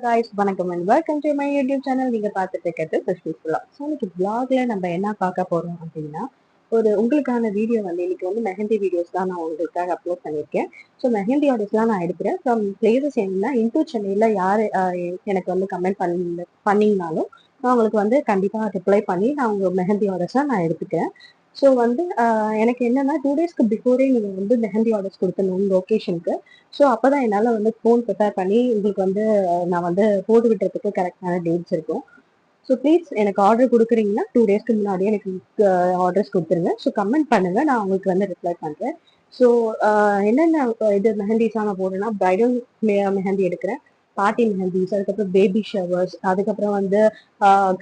guys, வணக்கம் and welcome to my YouTube channel. நீங்க பார்த்துட்டு இருக்கிறது சுஷ்மித்லா. ஸோ இன்னைக்கு vlogல நம்ம என்ன பார்க்க போறோம் அப்படின்னா, உங்களுக்கான வீடியோ வந்து இன்னைக்கு வந்து மெஹந்தி வீடியோஸ் தான் நான் உங்களுக்காக அப்லோட் பண்ணியிருக்கேன். ஸோ மெஹந்தி ஆர்டர்ஸ்லாம் நான் எடுக்கிறேன் ஃப்ரம் பிளேசஸ் என்னன்னா இன்டூ சென்னையில் யார் எனக்கு வந்து கமெண்ட் பண்ணிங்கனாலும் நான் உங்களுக்கு வந்து கண்டிப்பாக ரிப்ளை பண்ணி நான் உங்கள் மெஹந்தி ஆர்டர்ஸாக நான் எடுத்துக்கிறேன். ஸோ வந்து எனக்கு என்னன்னா 2 டேஸ்க்கு பிஃபோரே நீங்கள் வந்து மெஹந்தி ஆர்டர்ஸ் கொடுத்தணும் லொக்கேஷனுக்கு. ஸோ அப்போ தான் என்னால் வந்து ஃபோன் ப்ரிப்பேர் பண்ணி உங்களுக்கு வந்து நான் வந்து போட்டு விட்டுறதுக்கு கரெக்டான டேட்ஸ் இருக்கும். ஸோ ப்ளீஸ் எனக்கு ஆர்டர் கொடுக்குறீங்கன்னா 2 டேஸ்க்கு முன்னாடியே எனக்கு ஆர்டர்ஸ் கொடுத்துருங்க. ஸோ கமெண்ட் பண்ணுங்கள், நான் உங்களுக்கு வந்து ரிப்ளை பண்ணுறேன். ஸோ என்னென்ன இது மெஹந்திஸாக நான் போடுறேன்னா பிரைடல் மெஹந்தி எடுக்கிறேன், பார்ட்டி மெஹந்திஸ், அதுக்கப்புறம் பேபி ஷவர்ஸ், அதுக்கப்புறம் வந்து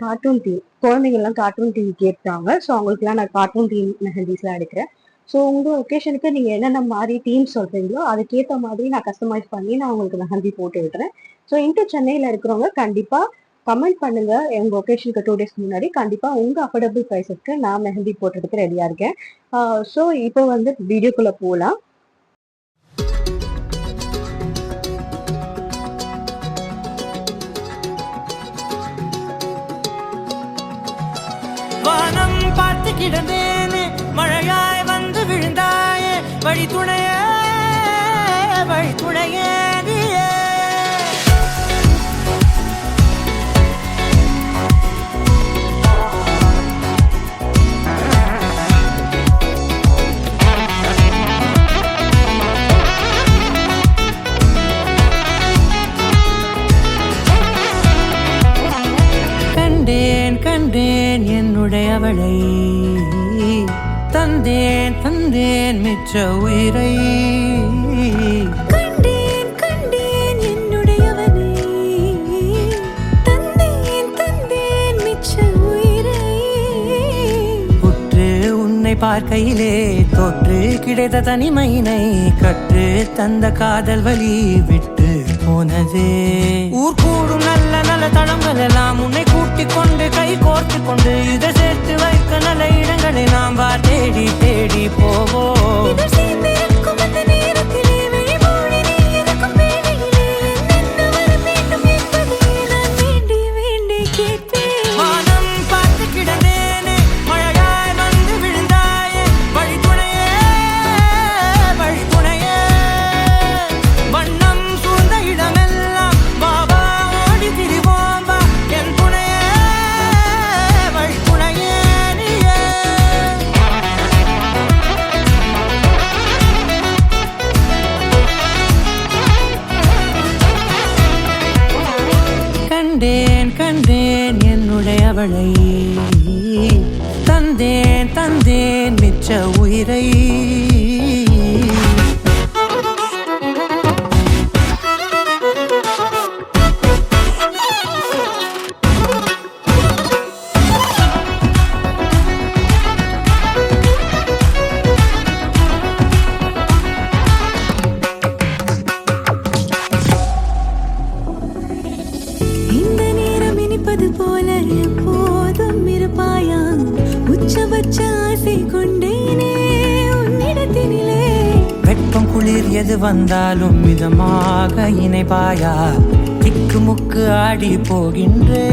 கார்ட்டூன் தீம். குழந்தைங்கள்லாம் கார்ட்டூன் தீம் கேட்குறாங்க. ஸோ அவங்களுக்குலாம் நான் கார்ட்டூன் தீம் மெஹந்திஸ்லாம் எடுக்கிறேன். ஸோ உங்கள் ஒகேஷனுக்கு நீங்கள் என்னென்ன மாதிரி தீம் சொல்கிறீங்களோ அதுக்கேற்ற மாதிரி நான் கஸ்டமைஸ் பண்ணி நான் உங்களுக்கு மெஹந்தி போட்டு விடுறேன். ஸோ இன்ட்டு சென்னையில் இருக்கிறவங்க கண்டிப்பாக கமெண்ட் பண்ணுங்க. உங்கள் ஒகேஷனுக்கு 2 டேஸ்க்கு முன்னாடி கண்டிப்பாக உங்கள் அஃபோர்டபுள் ப்ரைஸஸ்க்கு நான் மெஹந்தி போட்டுறதுக்கு ரெடியாக இருக்கேன். ஸோ இப்போ வந்து வீடியோக்குள்ளே போகலாம். வானம் பார்த்து கிடந்தேனே, மழையாய் வந்து விழுந்தாயே, வழி துணையே வழி துணையே நீயே. கண்டேன் கண்டேன் என்னுடையவளை, தந்தேன் தந்தேன் மிச்ச உயிரை. கண்டேன் கண்டேன் என்னுடையவனை, தந்தேன் தந்தேன் மிச்ச உயிரை. உற்று உன்னை பார்க்கையிலே தொற்று கிடைத்த தனிமையினை கற்று தந்த காதல் வழி விட்டு போனதே. ஊர் கூடும் நல்ல நல்ல தளங்கள் எல்லாம் உன்னை கூட்டிக் கொண்டு கை கோர்த்து கொண்டு இதை சேர்த்து வைக்க நல்ல இடங்களை நாம் தேடி தேடி போவோம். இதழ் சேர்ந்திருக்கும் அந்த நேரத்திலே விழிமூடி நீ இருக்கும் வேளையிலே என்னென்ன வர வேண்டும் என்பதை நான் வேண்டி வேண்டி கேட்பேன். வானம் பார்த்து கிடந்தேனே, மழையாய் வந்து விழுந்தாயே, வழி துணையே வழி துணையே. வண்ணம் சூழ்ந்த இடமெல்லாம் பாபா ஓடி திரிவோம் வா, என் துணையே வழி துணையே நீயே. கண்டேன் கண்டேன் என்னுடையவளை, தந்தேன் தந்தேன் மிச்ச உயிரை. இந்த நேரம் இனிப்பது போல எப்போதும் இருப்பாயா, உச்சபட்ச ஆசை கொண்டேனே உன்னிடத்தினிலே. வெப்பம் குளிர் எது வந்தாலும் மிதமாக இணைப்பாயா, திக்கு முக்கு ஆடி போகின்றே.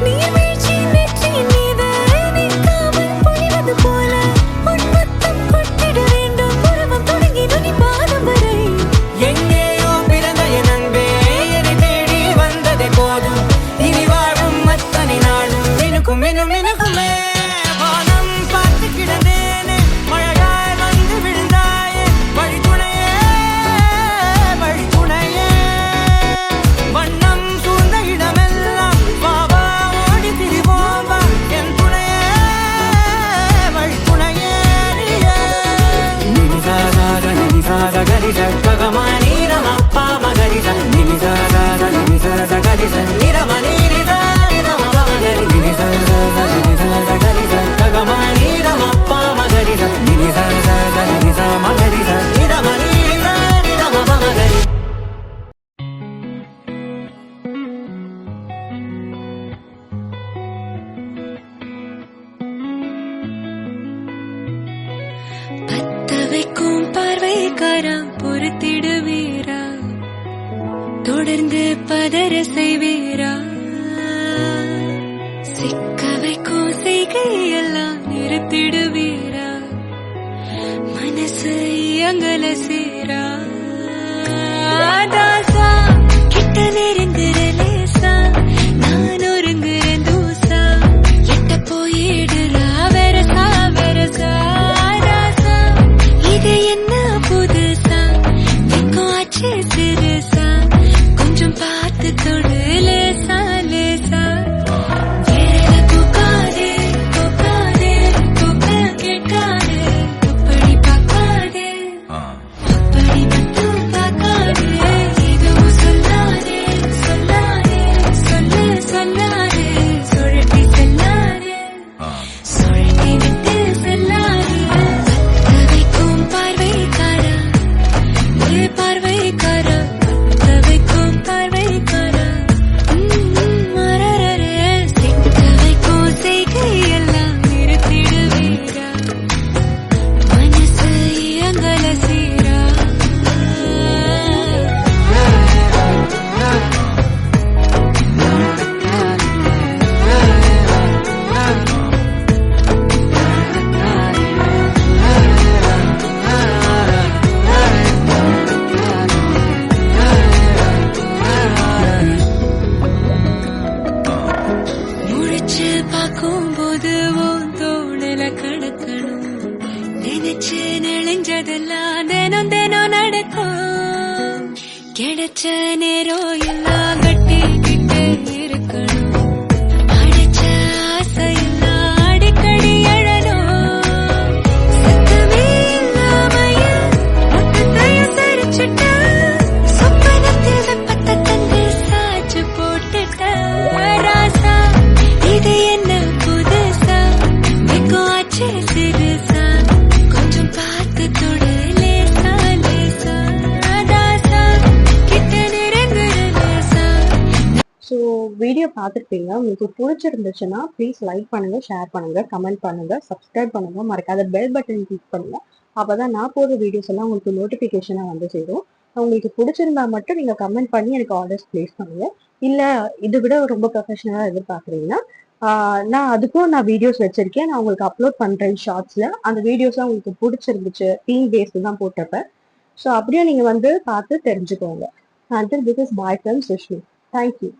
நீர்வீழ்ச்சி நெற்றியின் மீது நிற்காமல் பொழிவது போல உன் முத்தம் கொட்டிட வேண்டும், உருவம் தொடங்கி நுனி பாதம் வரை. எங்கேயோ பிறந்த என் அன்பே, என்னை தேடி வந்ததே போதும், இனி வாழும் அத்தனை நாளும் மினுக்கும் மினும் மினுக்குமே. வானம் பார்த்து கிடந்தேனே, மழையாய் வந்து விழுந்தாயே, வழி துணையே வழி துணையே. வண்ணம் சூழ்ந்த இடமெல்லாம் பாபா ஓடி திரிவோம் வா, என் துணையே வழி துணையே நீயே. நிமிசாத நிமிசாத கரிச பகமானி ரமப்பா மகரிச, நிமிசாத நிமிசாத கரிச நிரமணி நித நிரம மகரி, நிமிசாத நிமிசாத கரிச பகமானி ரமப்பா மகரிச, நிமிசாத நிமிசா மகரிச நிரமணி நித நிரம மகரி. பத்த வைக்கும் பார்வை கரம் பொறுத்திடுவீரா, தொடர்ந்து பதற செய்வீரா சிக்க வைக்கும் செய்கையெல்லாம் நிறுத்திடுவீரா மனசு இயங்கல சீரா தாசா கிட்ட நெருங்குற லேசா நான் ஒருங்குறேன் தூசா எட்ட போயிடுறா வெரசா வெரசா தாசா இது என்ன புதுசா வெக்கம் ஆச்சு சிறுசா கொஞ்சம் பார்த்து தொடு லேசா லேசா வேற தூக்காதே தூக்காதே தூக்க கேட்காதே அப்படி பார்க்காதே அப்படி மட்டும் பார்க்காதே எதுவும் சொல்லாதே சொல்லாதே சொல்லு சொல்லாதே சுழட்டி செல்லாதே சுழட்டி விட்டு செல்லாதே பத்த வைக்கும் பார்வைக்காரா பார்வைக்காரா பத்த வைக்கும் பார்வைக்காரா மரரரே சிக்க வைக்கும் செய்கையெல்லாம் நிறுத்திடுவீரா மனசு இயங்கல சீரா முழிச்சு பார்க்கும்போது உன் தோணல கடக்கணும் நினைச்சு நெளிஞ்சதெல்லாம் தினம் தினம் நடக்கும் கிடைச்ச நேரம் எல்லாம் கட்டிக்கிட்டு இருக்கணும் அடிச்ச ஆசையெல்லாம் அடிக்கடி எழணும் சத்தமே இல்லாமைய மொத்தத்தையும் சரிச்சுட்ட சொப்பனத்தில் வெப்பத்தை தந்து சாச்சு போட்டுட்ட ராசா இது என்ன புதுசா வெக்கம் ஆச்சு சிறுசா கொஞ்சம் பார்த்து தொடு லேசா லேசா தாசா கிட்ட நெருங்குற லேசா. ஸோ வீடியோ பார்த்துருப்பீங்க. உங்களுக்கு பிடிச்சிருந்துச்சுன்னா ப்ளீஸ் லைக் பண்ணுங்க, ஷேர் பண்ணுங்க, கமெண்ட் பண்ணுங்க, சப்ஸ்கிரைப் பண்ணுங்க, மறக்காத பெல் பட்டன் கிளிக் பண்ணுங்க. அப்பதான் நான் போடுற வீடியோஸ் எல்லாம் உங்களுக்கு நோட்டிஃபிகேஷனாக வந்து சேரும். உங்களுக்கு பிடிச்சிருந்தா மட்டும் நீங்க கமெண்ட் பண்ணி எனக்கு ஆர்டர்ஸ் ப்ளேஸ் பண்ணுங்க. இல்ல இதை விட ரொம்ப ப்ரொஃபஷனலாக எதிர்பார்க்குறீங்கன்னா நான் அதுக்கும் வீடியோஸ் வச்சிருக்கேன். நான் உங்களுக்கு அப்லோட் பண்றேன் ஷார்ட்ஸ்ல. அந்த வீடியோஸ்லாம் உங்களுக்கு பிடிச்சிருந்துச்சு, தீம் பேஸ்டு தான் போட்டிருப்பேன். ஸோ அப்படியே நீங்க வந்து பார்த்து தெரிஞ்சுக்கோங்க. Until this is bye from Sushmi. Thank you.